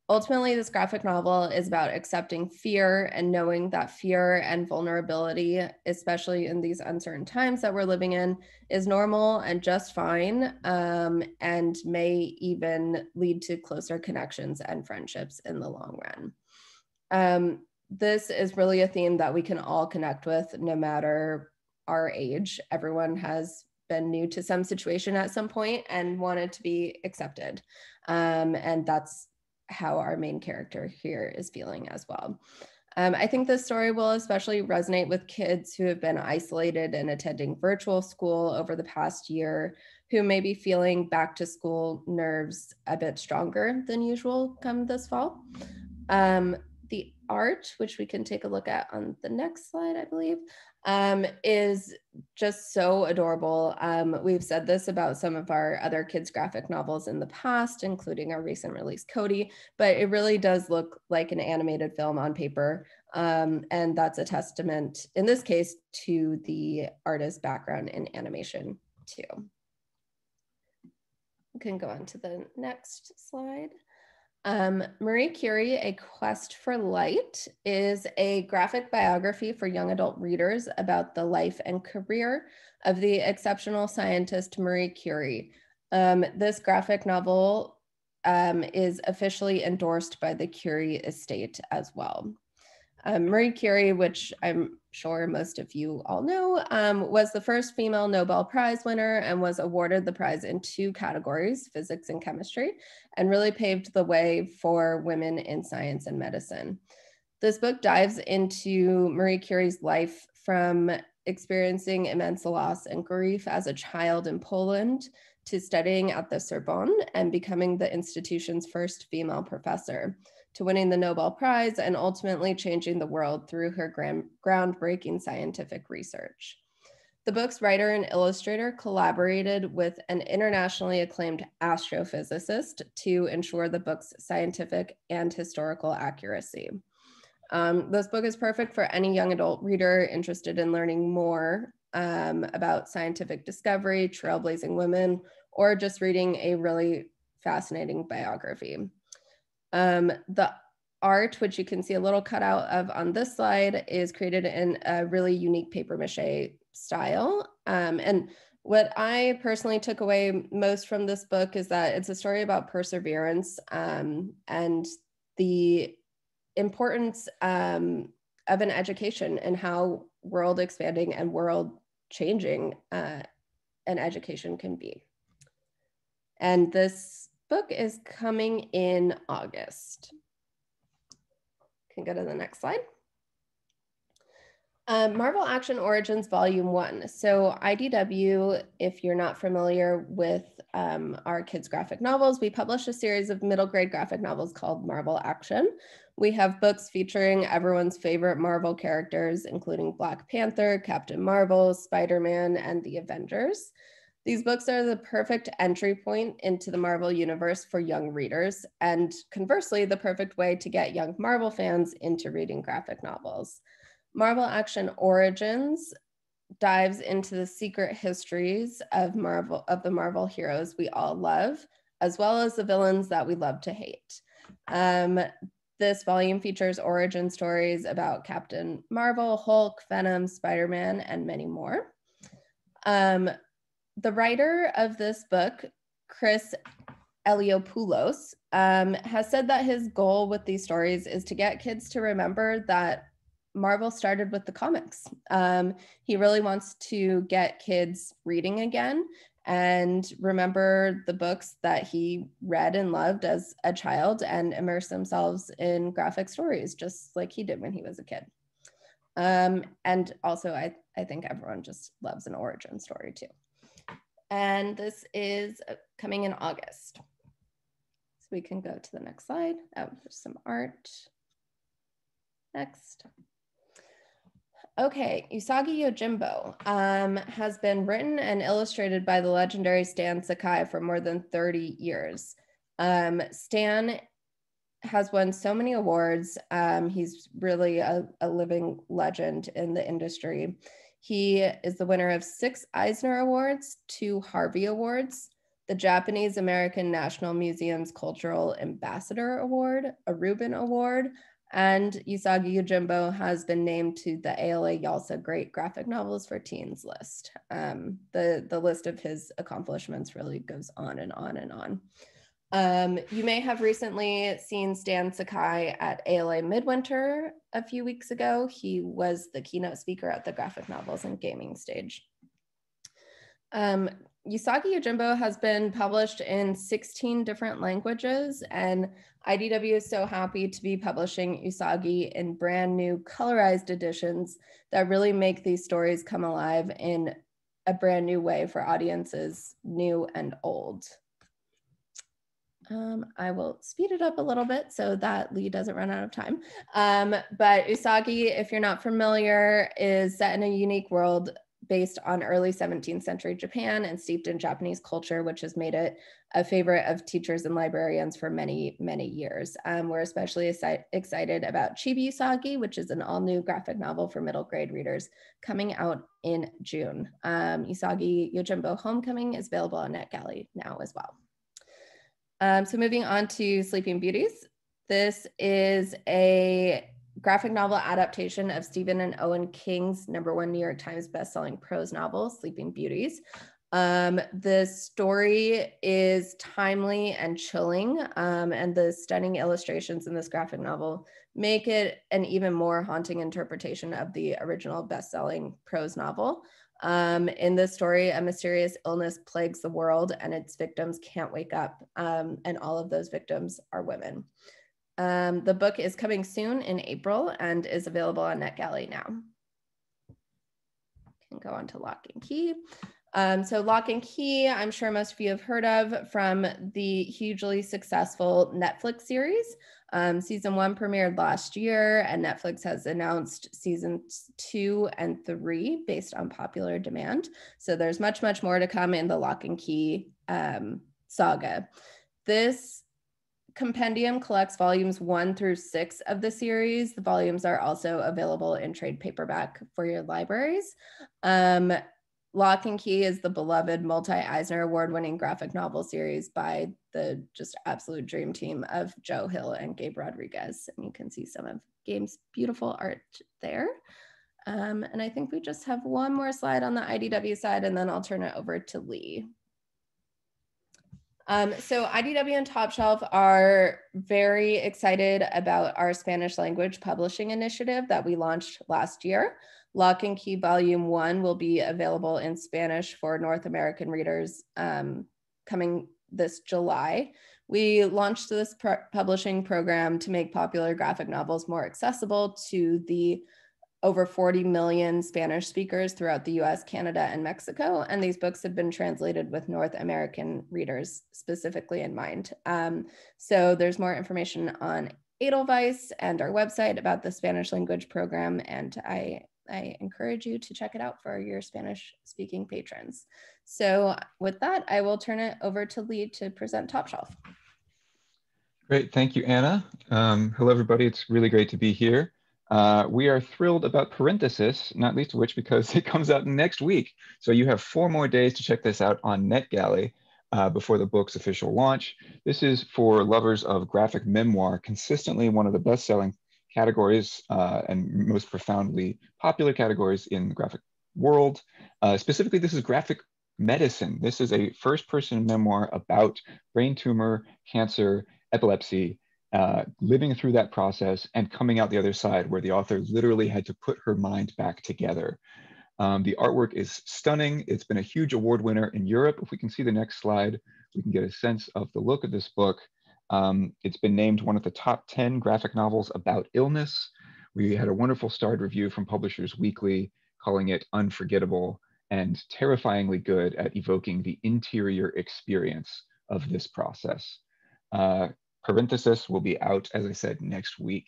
Ultimately, this graphic novel is about accepting fear and knowing that fear and vulnerability, especially in these uncertain times that we're living in, is normal and just fine, and may even lead to closer connections and friendships in the long run. This is really a theme that we can all connect with no matter our age. Everyone has been new to some situation at some point and wanted to be accepted. And that's how our main character here is feeling as well. I think this story will especially resonate with kids who have been isolated and attending virtual school over the past year, who may be feeling back to school nerves a bit stronger than usual come this fall. The art, which we can take a look at on the next slide, I believe, is just so adorable. We've said this about some of our other kids' graphic novels in the past, including our recent release, Cody, but it really does look like an animated film on paper. And that's a testament, in this case, to the artist's background in animation too. We can go on to the next slide. Marie Curie, A Quest for Light is a graphic biography for young adult readers about the life and career of the exceptional scientist Marie Curie. This graphic novel is officially endorsed by the Curie estate as well. Marie Curie, which I'm sure most of you all know, was the first female Nobel Prize winner and was awarded the prize in 2 categories, physics and chemistry, and really paved the way for women in science and medicine. This book dives into Marie Curie's life from experiencing immense loss and grief as a child in Poland to studying at the Sorbonne and becoming the institution's first female professor, to winning the Nobel Prize and ultimately changing the world through her groundbreaking scientific research. The book's writer and illustrator collaborated with an internationally acclaimed astrophysicist to ensure the book's scientific and historical accuracy. This book is perfect for any young adult reader interested in learning more about scientific discovery, trailblazing women, or just reading a really fascinating biography. The art, which you can see a little cutout of on this slide, is created in a really unique papier-mâché style. And what I personally took away most from this book is that it's a story about perseverance and the importance of an education and how world expanding and world changing an education can be. And this book is coming in August. Can go to the next slide. Marvel Action Origins Volume 1. So IDW, if you're not familiar with our kids' graphic novels, we publish a series of middle grade graphic novels called Marvel Action. We have books featuring everyone's favorite Marvel characters, including Black Panther, Captain Marvel, Spider-Man, and the Avengers. These books are the perfect entry point into the Marvel universe for young readers, and conversely, the perfect way to get young Marvel fans into reading graphic novels. Marvel Action Origins dives into the secret histories of the Marvel heroes we all love, as well as the villains that we love to hate. This volume features origin stories about Captain Marvel, Hulk, Venom, Spider-Man, and many more. The writer of this book, Chris Eliopoulos, has said that his goal with these stories is to get kids to remember that Marvel started with the comics. He really wants to get kids reading again and remember the books that he read and loved as a child and immerse themselves in graphic stories, just like he did when he was a kid. And also, I think everyone just loves an origin story too. And this is coming in August. So we can go to the next slide. Oh, there's some art. Next. Okay, Usagi Yojimbo has been written and illustrated by the legendary Stan Sakai for more than 30 years. Stan has won so many awards. He's really a living legend in the industry. He is the winner of 6 Eisner Awards, 2 Harvey Awards, the Japanese American National Museum's Cultural Ambassador Award, a Reuben Award, and Usagi Yojimbo has been named to the ALA YALSA Great Graphic Novels for Teens list. The list of his accomplishments really goes on and on and on. You may have recently seen Stan Sakai at ALA Midwinter a few weeks ago. He was the keynote speaker at the graphic novels and gaming stage. Usagi Yojimbo has been published in 16 different languages, and IDW is so happy to be publishing Usagi in brand new colorized editions that really make these stories come alive in a brand new way for audiences new and old. I will speed it up a little bit so that Lee doesn't run out of time. But Usagi, if you're not familiar, is set in a unique world based on early 17th century Japan and steeped in Japanese culture, which has made it a favorite of teachers and librarians for many, many years. We're especially excited about Chibi Usagi, which is an all-new graphic novel for middle grade readers coming out in June. Usagi Yojimbo Homecoming is available on NetGalley now as well. So moving on to Sleeping Beauties. This is a graphic novel adaptation of Stephen and Owen King's #1 New York Times bestselling prose novel, Sleeping Beauties. The story is timely and chilling, and the stunning illustrations in this graphic novel make it an even more haunting interpretation of the original bestselling prose novel. In this story, a mysterious illness plagues the world and its victims can't wake up, and all of those victims are women. The book is coming soon in April and is available on NetGalley now. go on to Lock and Key. So Lock and Key, I'm sure most of you have heard of from the hugely successful Netflix series. Season 1 premiered last year, and Netflix has announced seasons 2 and 3 based on popular demand. So there's much, much more to come in the Lock and Key saga. This compendium collects volumes 1 through 6 of the series. The volumes are also available in trade paperback for your libraries. Lock and Key is the beloved multi-Eisner award-winning graphic novel series by the just absolute dream team of Joe Hill and Gabe Rodriguez. And you can see some of Gabe's beautiful art there. And I think we just have one more slide on the IDW side, and then I'll turn it over to Lee. So IDW and Top Shelf are very excited about our Spanish language publishing initiative that we launched last year. Lock and Key Volume 1 will be available in Spanish for North American readers coming this July. We launched this publishing program to make popular graphic novels more accessible to the over 40 million Spanish speakers throughout the US, Canada, and Mexico. And these books have been translated with North American readers specifically in mind. So there's more information on Edelweiss and our website about the Spanish language program. And I encourage you to check it out for your Spanish speaking patrons. So with that, I will turn it over to Lee to present Top Shelf. Great, thank you, Anna. Hello, everybody. It's really great to be here. We are thrilled about Parenthesis, not least of which because it comes out next week. So you have 4 more days to check this out on NetGalley before the book's official launch. This is for lovers of graphic memoir, consistently one of the best-selling categories and most profoundly popular categories in the graphic world. Specifically, this is graphic medicine. This is a first-person memoir about brain tumor, cancer, epilepsy, living through that process and coming out the other side, where the author literally had to put her mind back together. The artwork is stunning. It's been a huge award winner in Europe. If we can see the next slide, we can get a sense of the look of this book. It's been named one of the top 10 graphic novels about illness. We had a wonderful starred review from Publishers Weekly calling it unforgettable and terrifyingly good at evoking the interior experience of this process. Parenthesis will be out, as I said, next week.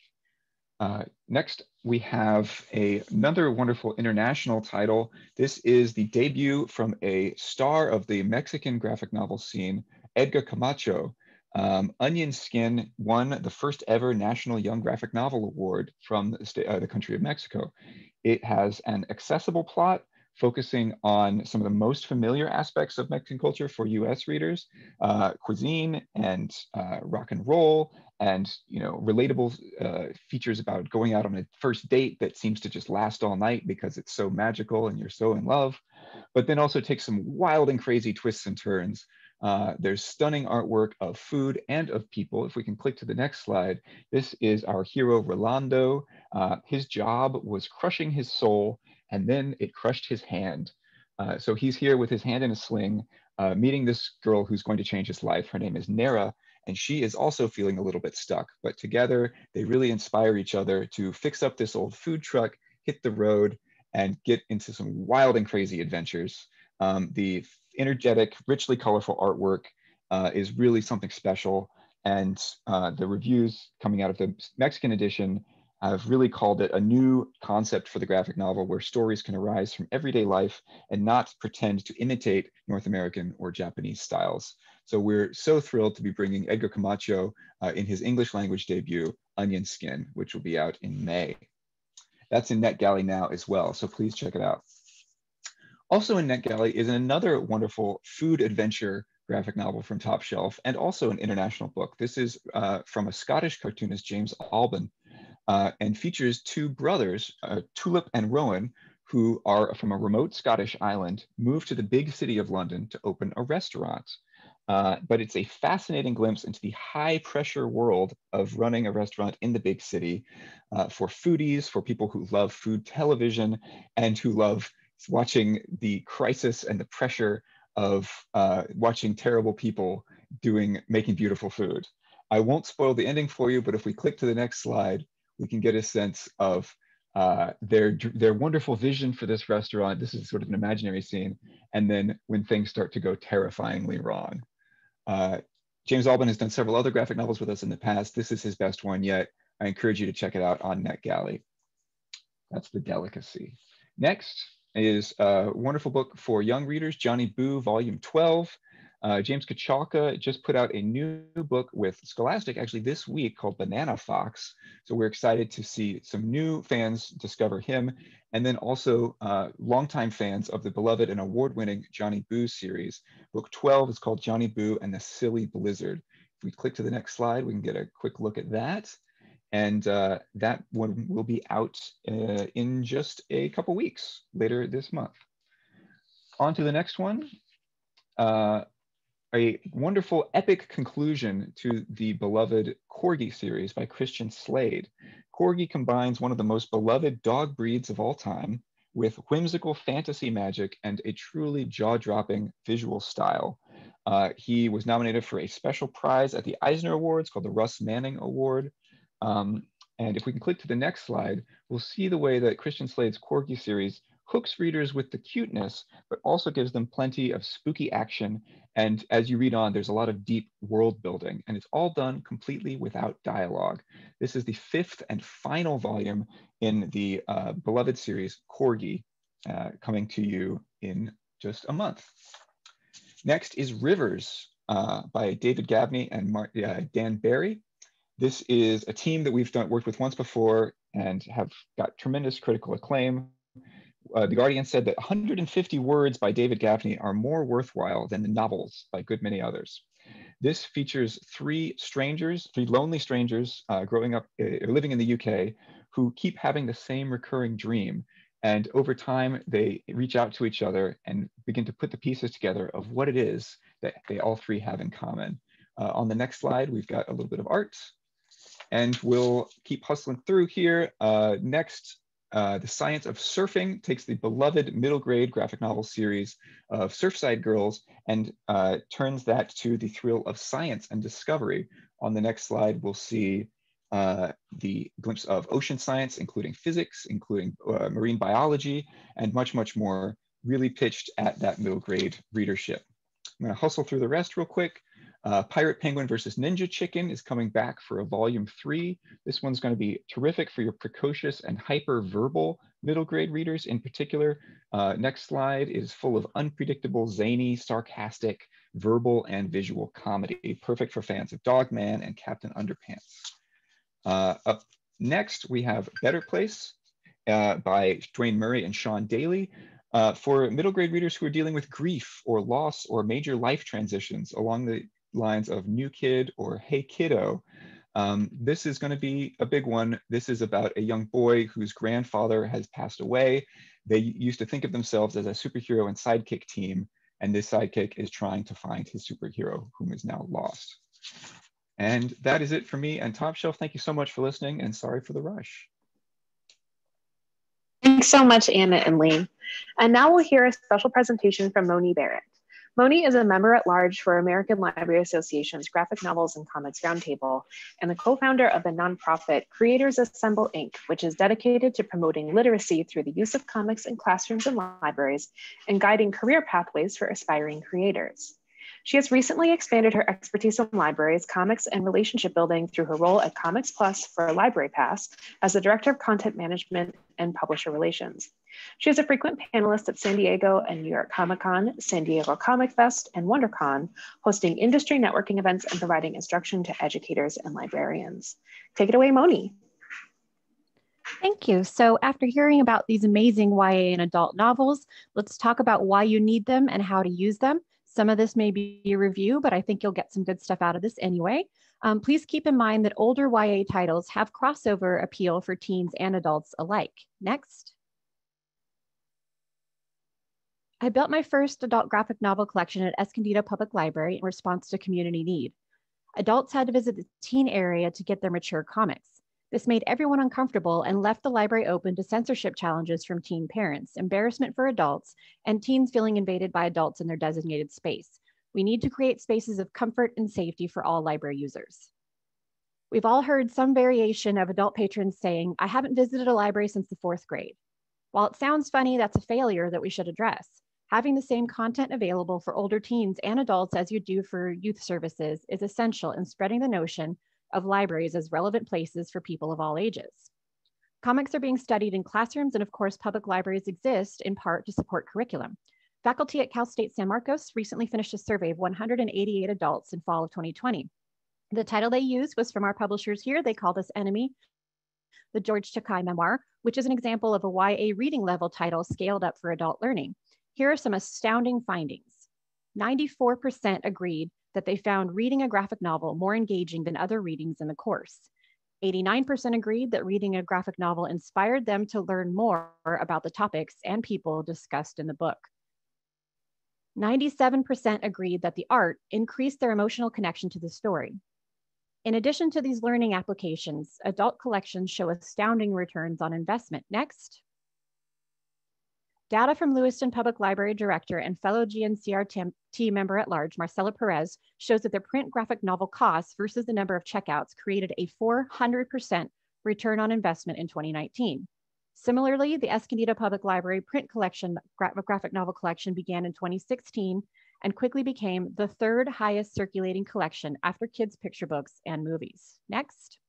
Next, we have another wonderful international title. This is the debut from a star of the Mexican graphic novel scene, Edgar Camacho. Onion Skin won the first ever National Young Graphic Novel Award from the country of Mexico. It has an accessible plot focusing on some of the most familiar aspects of Mexican culture for US readers, cuisine and rock and roll, and relatable features about going out on a first date that seems to just last all night because it's so magical and you're so in love, but then also takes some wild and crazy twists and turns. There's stunning artwork of food and of people. If we can click to the next slide, this is our hero, Rolando. His job was crushing his soul, and then it crushed his hand. So he's here with his hand in a sling, meeting this girl who's going to change his life. Her name is Nera, and she is also feeling a little bit stuck, but together they really inspire each other to fix up this old food truck, hit the road, and get into some wild and crazy adventures. The energetic, richly colorful artwork is really something special, and the reviews coming out of the Mexican edition have really called it a new concept for the graphic novel, where stories can arise from everyday life and not pretend to imitate North American or Japanese styles. So we're so thrilled to be bringing Edgar Camacho in his English language debut, Onion Skin, which will be out in May. That's in NetGalley now as well, so please check it out. Also in NetGalley is another wonderful food adventure graphic novel from Top Shelf, and also an international book. This is from a Scottish cartoonist, James Alban, and features 2 brothers, Tulip and Rowan, who are from a remote Scottish island, moved to the big city of London to open a restaurant. But it's a fascinating glimpse into the high pressure world of running a restaurant in the big city for foodies, for people who love food television, and who love watching the crisis and the pressure of watching terrible people making beautiful food. I won't spoil the ending for you, but if we click to the next slide, we can get a sense of their wonderful vision for this restaurant. This is sort of an imaginary scene. And then when things start to go terrifyingly wrong. James Albin has done several other graphic novels with us in the past. This is his best one yet. I encourage you to check it out on NetGalley. That's The Delicacy. Next is a wonderful book for young readers, Johnny Boo, Volume 12. James Kachalka just put out a new book with Scholastic actually this week called Banana Fox. So we're excited to see some new fans discover him. And then also longtime fans of the beloved and award-winning Johnny Boo series. Book 12 is called Johnny Boo and the Silly Blizzard. If we click to the next slide, we can get a quick look at that. And that one will be out in just a couple weeks later this month. On to the next one. A wonderful epic conclusion to the beloved Corgi series by Christian Slade. Corgi combines one of the most beloved dog breeds of all time with whimsical fantasy magic and a truly jaw-dropping visual style. He was nominated for a special prize at the Eisner Awards called the Russ Manning Award. And if we can click to the next slide, we'll see the way that Christian Slade's Corgi series hooks readers with the cuteness, but also gives them plenty of spooky action. And as you read on, there's a lot of deep world building, and it's all done completely without dialogue. This is the 5th and final volume in the beloved series Corgi, coming to you in just a month. Next is Rivers by David Gabney and Dan Barry. This is a team that we've worked with once before and have got tremendous critical acclaim. The Guardian said that 150 words by David Gaffney are more worthwhile than the novels by a good many others. This features three lonely strangers growing up, living in the UK, who keep having the same recurring dream. And over time, they reach out to each other and begin to put the pieces together of what it is that they all three have in common. On the next slide, we've got a little bit of art. And we'll keep hustling through here. Next, The Science of Surfing takes the beloved middle grade graphic novel series of Surfside Girls and turns that to the thrill of science and discovery. On the next slide, we'll see the glimpse of ocean science, including physics, including marine biology, and much, much more, really pitched at that middle grade readership. I'm gonna hustle through the rest real quick. Pirate Penguin versus Ninja Chicken is coming back for a volume 3. This one's going to be terrific for your precocious and hyper-verbal middle grade readers in particular. Next slide is full of unpredictable, zany, sarcastic, verbal and visual comedy, perfect for fans of Dog Man and Captain Underpants. Up next, we have Better Place by Dwayne Murray and Sean Daly. For middle grade readers who are dealing with grief or loss or major life transitions along the lines of New Kid or Hey Kiddo. This is going to be a big one. This is about a young boy whose grandfather has passed away. They used to think of themselves as a superhero and sidekick team, and this sidekick is trying to find his superhero, whom is now lost. And that is it for me and Top Shelf. Thank you so much for listening, and sorry for the rush. Thanks so much, Anna and Lee. And now we'll hear a special presentation from Moni Barrett. Moni is a member at large for American Library Association's Graphic Novels and Comics Roundtable and the co-founder of the nonprofit Creators Assemble Inc., which is dedicated to promoting literacy through the use of comics in classrooms and libraries and guiding career pathways for aspiring creators. She has recently expanded her expertise in libraries, comics, and relationship building through her role at Comics Plus for Library Pass as the Director of Content Management and Publisher Relations. She is a frequent panelist at San Diego and New York Comic-Con, San Diego Comic Fest, and WonderCon, hosting industry networking events and providing instruction to educators and librarians. Take it away, Moni. Thank you. So after hearing about these amazing YA and adult novels, let's talk about why you need them and how to use them. Some of this may be a review, but I think you'll get some good stuff out of this anyway. Please keep in mind that older YA titles have crossover appeal for teens and adults alike. Next. I built my first adult graphic novel collection at Escondido Public Library in response to community need. Adults had to visit the teen area to get their mature comics. This made everyone uncomfortable and left the library open to censorship challenges from teen parents, embarrassment for adults, and teens feeling invaded by adults in their designated space. We need to create spaces of comfort and safety for all library users. We've all heard some variation of adult patrons saying, I haven't visited a library since the 4th grade. While it sounds funny, that's a failure that we should address. Having the same content available for older teens and adults as you do for youth services is essential in spreading the notion of libraries as relevant places for people of all ages. Comics are being studied in classrooms, and of course, public libraries exist in part to support curriculum. Faculty at Cal State San Marcos recently finished a survey of 188 adults in fall of 2020. The title they used was from our publishers here. They called us Enemy, the George Takei memoir, which is an example of a YA reading level title scaled up for adult learning. Here are some astounding findings. 94% agreed that they found reading a graphic novel more engaging than other readings in the course. 89% agreed that reading a graphic novel inspired them to learn more about the topics and people discussed in the book. 97% agreed that the art increased their emotional connection to the story. In addition to these learning applications, adult collections show astounding returns on investment. Next. Data from Lewiston Public Library Director and fellow GNCRT member at large, Marcela Perez, shows that their print graphic novel costs versus the number of checkouts created a 400% return on investment in 2019. Similarly, the Escondido Public Library print collection, graphic novel collection began in 2016 and quickly became the 3rd highest circulating collection after kids' picture books and movies. Next.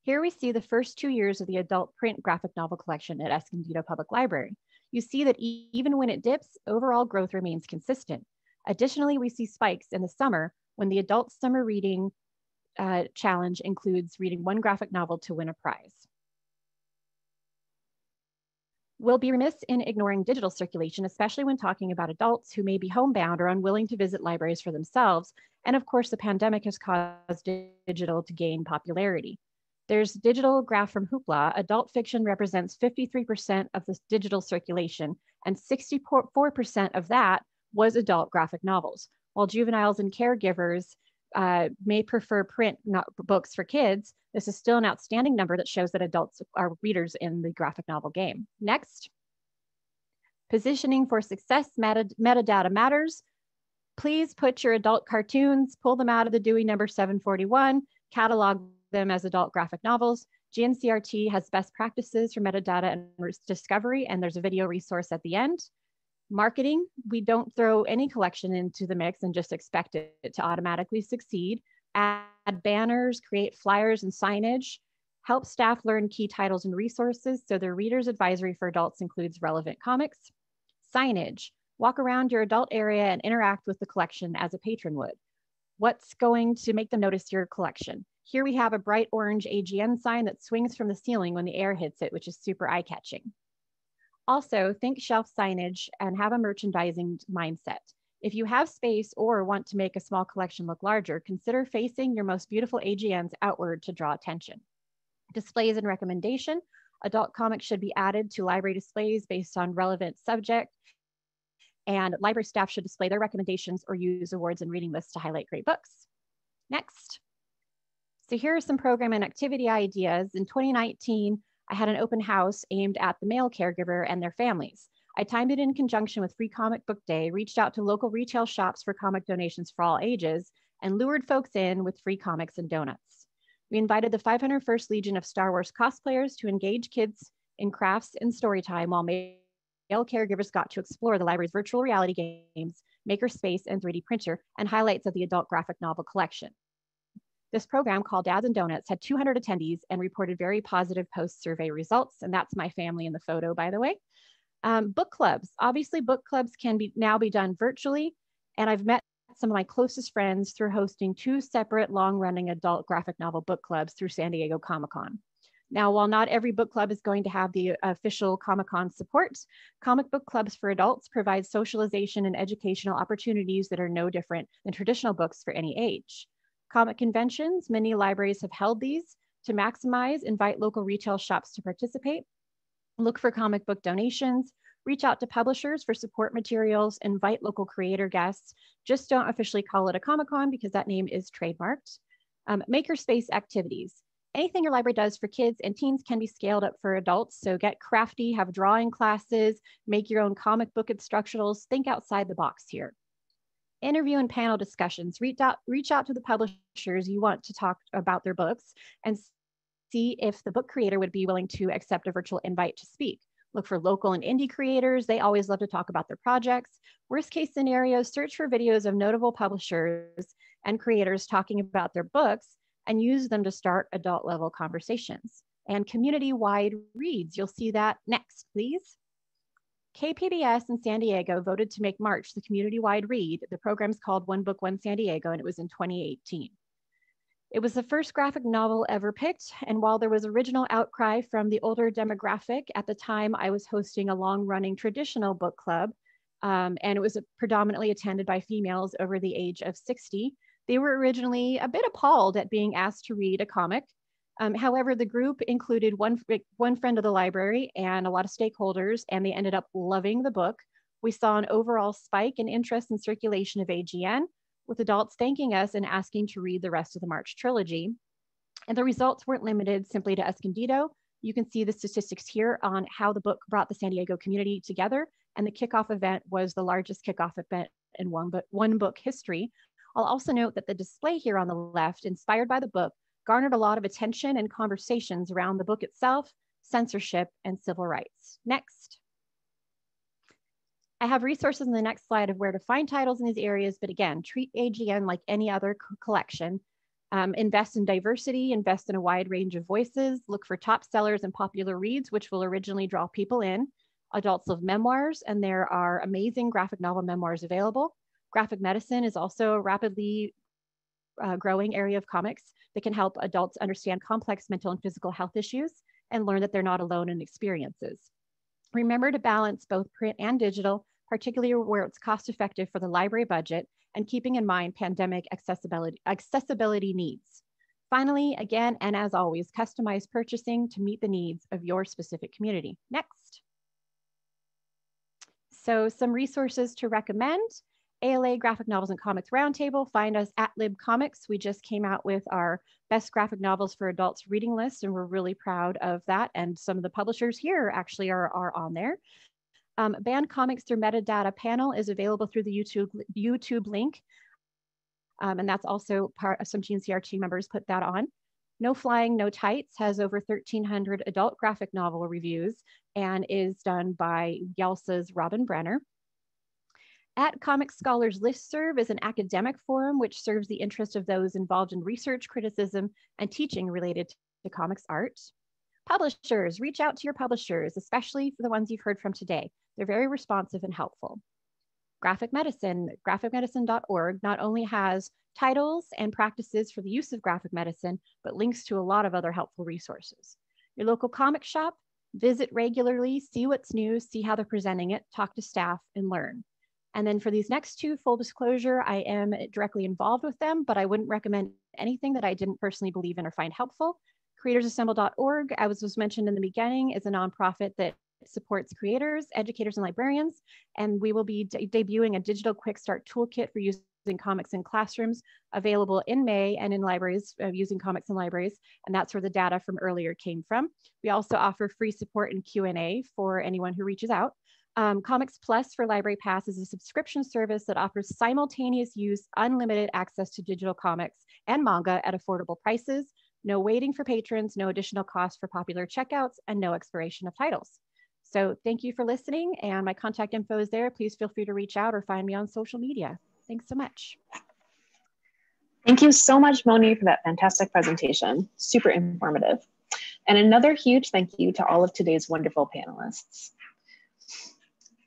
Here we see the first 2 years of the adult print graphic novel collection at Escondido Public Library. You see that even when it dips, overall growth remains consistent. Additionally, we see spikes in the summer when the adult summer reading challenge includes reading 1 graphic novel to win a prize. We'll be remiss in ignoring digital circulation, especially when talking about adults who may be homebound or unwilling to visit libraries for themselves. And of course, the pandemic has caused digital to gain popularity. There's digital graph from Hoopla. Adult fiction represents 53% of the digital circulation, and 64% of that was adult graphic novels. While juveniles and caregivers may prefer print books for kids, this is still an outstanding number that shows that adults are readers in the graphic novel game. Next. Positioning for success, metadata matters. Please put your adult cartoons, pull them out of the Dewey number 741, catalog them as adult graphic novels. GNCRT has best practices for metadata and discovery, and there's a video resource at the end. Marketing, we don't throw any collection into the mix and just expect it to automatically succeed. Add banners, create flyers and signage, help staff learn key titles and resources so their reader's advisory for adults includes relevant comics. Signage, walk around your adult area and interact with the collection as a patron would. What's going to make them notice your collection? Here we have a bright orange AGN sign that swings from the ceiling when the air hits it, which is super eye-catching. Also, think shelf signage and have a merchandising mindset. If you have space or want to make a small collection look larger, consider facing your most beautiful AGNs outward to draw attention. Displays and recommendation. Adult comics should be added to library displays based on relevant subject, and library staff should display their recommendations or use awards and reading lists to highlight great books. Next. So here are some program and activity ideas. In 2019, I had an open house aimed at the male caregiver and their families. I timed it in conjunction with Free Comic Book Day, reached out to local retail shops for comic donations for all ages, and lured folks in with free comics and donuts. We invited the 501st Legion of Star Wars cosplayers to engage kids in crafts and story time, while male caregivers got to explore the library's virtual reality games, makerspace, and 3D printer, and highlights of the adult graphic novel collection. This program, called Dads and Donuts, had 200 attendees and reported very positive post-survey results. And that's my family in the photo, by the way. Book clubs. Obviously, book clubs can now be done virtually. And I've met some of my closest friends through hosting 2 separate long-running adult graphic novel book clubs through San Diego Comic-Con. Now, while not every book club is going to have the official Comic-Con support, comic book clubs for adults provide socialization and educational opportunities that are no different than traditional books for any age. Comic conventions, many libraries have held these to maximize, invite local retail shops to participate, look for comic book donations, reach out to publishers for support materials, invite local creator guests. Just don't officially call it a Comic-Con because that name is trademarked. Makerspace activities. Anything your library does for kids and teens can be scaled up for adults. So get crafty, have drawing classes, make your own comic book instructionals, think outside the box here. Interview and panel discussions. Reach out to the publishers you want to talk about their books and see if the book creator would be willing to accept a virtual invite to speak. Look for local and indie creators. They always love to talk about their projects. Worst case scenarios, search for videos of notable publishers and creators talking about their books and use them to start adult level conversations. And community-wide reads. You'll see that next, please. KPBS in San Diego voted to make March the community-wide read. The program's called One Book, One San Diego, and it was in 2018. It was the first graphic novel ever picked, and while there was original outcry from the older demographic, at the time I was hosting a long-running traditional book club, and it was predominantly attended by females over the age of 60. They were originally a bit appalled at being asked to read a comic. However, the group included one friend of the library and a lot of stakeholders, and they ended up loving the book. We saw an overall spike in interest and circulation of AGN, with adults thanking us and asking to read the rest of the March trilogy. And the results weren't limited simply to Escondido. You can see the statistics here on how the book brought the San Diego community together, and the kickoff event was the largest kickoff event in one book history. I'll also note that the display here on the left, inspired by the book, garnered a lot of attention and conversations around the book itself, censorship, and civil rights. Next. I have resources in the next slide of where to find titles in these areas, but again, treat AGN like any other collection. Invest in diversity, invest in a wide range of voices, look for top sellers and popular reads, which will originally draw people in. Adults love memoirs, and there are amazing graphic novel memoirs available. Graphic medicine is also a rapidly growing area of comics that can help adults understand complex mental and physical health issues and learn that they're not alone in experiences. Remember to balance both print and digital, particularly where it's cost effective for the library budget, and keeping in mind pandemic accessibility needs. Finally, again, and as always, customize purchasing to meet the needs of your specific community. Next. So some resources to recommend. ALA Graphic Novels and Comics Roundtable, find us at Lib Comics. We just came out with our best graphic novels for adults reading list, and we're really proud of that. And some of the publishers here actually are on there. Banned Comics Through Metadata panel is available through the YouTube link. And that's also part of some GNCR team members put that on. No Flying, No Tights has over 1,300 adult graphic novel reviews and is done by YALSA's Robin Brenner. At Comic Scholars Listserv is an academic forum which serves the interest of those involved in research, criticism, and teaching related to comics art. Publishers, reach out to your publishers, especially for the ones you've heard from today. They're very responsive and helpful. Graphic medicine, graphicmedicine.org not only has titles and practices for the use of graphic medicine, but links to a lot of other helpful resources. Your local comic shop, visit regularly, see what's new, see how they're presenting it, talk to staff, and learn. And then for these next two, full disclosure, I am directly involved with them, but I wouldn't recommend anything that I didn't personally believe in or find helpful. CreatorsAssemble.org, as was mentioned in the beginning, is a nonprofit that supports creators, educators, and librarians. And we will be debuting a digital quick start toolkit for using comics in classrooms, available in May and in libraries, using comics in libraries. And that's where the data from earlier came from. We also offer free support and Q&A for anyone who reaches out. Comics Plus for Library Pass is a subscription service that offers simultaneous use, unlimited access to digital comics and manga at affordable prices, no waiting for patrons, no additional cost for popular checkouts, and no expiration of titles. So thank you for listening, and my contact info is there. Please feel free to reach out or find me on social media. Thanks so much. Thank you so much, Moni, for that fantastic presentation. Super informative. And another huge thank you to all of today's wonderful panelists.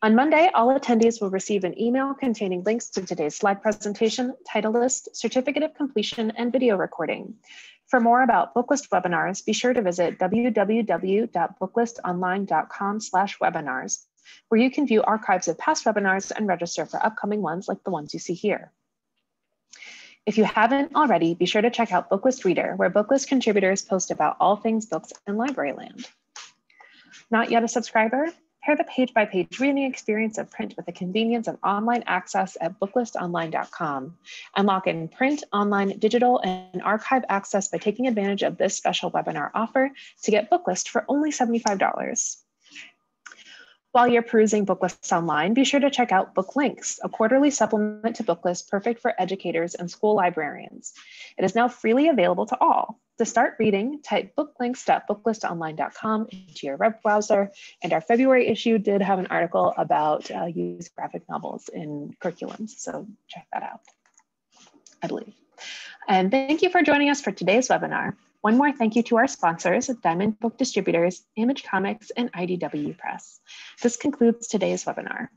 On Monday, all attendees will receive an email containing links to today's slide presentation, title list, certificate of completion, and video recording. For more about Booklist webinars, be sure to visit www.booklistonline.com/webinars, where you can view archives of past webinars and register for upcoming ones like the ones you see here. If you haven't already, be sure to check out Booklist Reader, where Booklist contributors post about all things books in library land. Not yet a subscriber? Pair the page-by-page reading experience of print with the convenience of online access at booklistonline.com. And lock in print, online, digital, and archive access by taking advantage of this special webinar offer to get Booklist for only $75. While you're perusing Booklist online, be sure to check out Booklinks, a quarterly supplement to Booklist perfect for educators and school librarians. It is now freely available to all. To start reading, type booklinks.booklistonline.com into your web browser, and our February issue did have an article about use graphic novels in curriculums, so check that out, I believe. And thank you for joining us for today's webinar. One more thank you to our sponsors, Diamond Book Distributors, Image Comics, and IDW Press. This concludes today's webinar.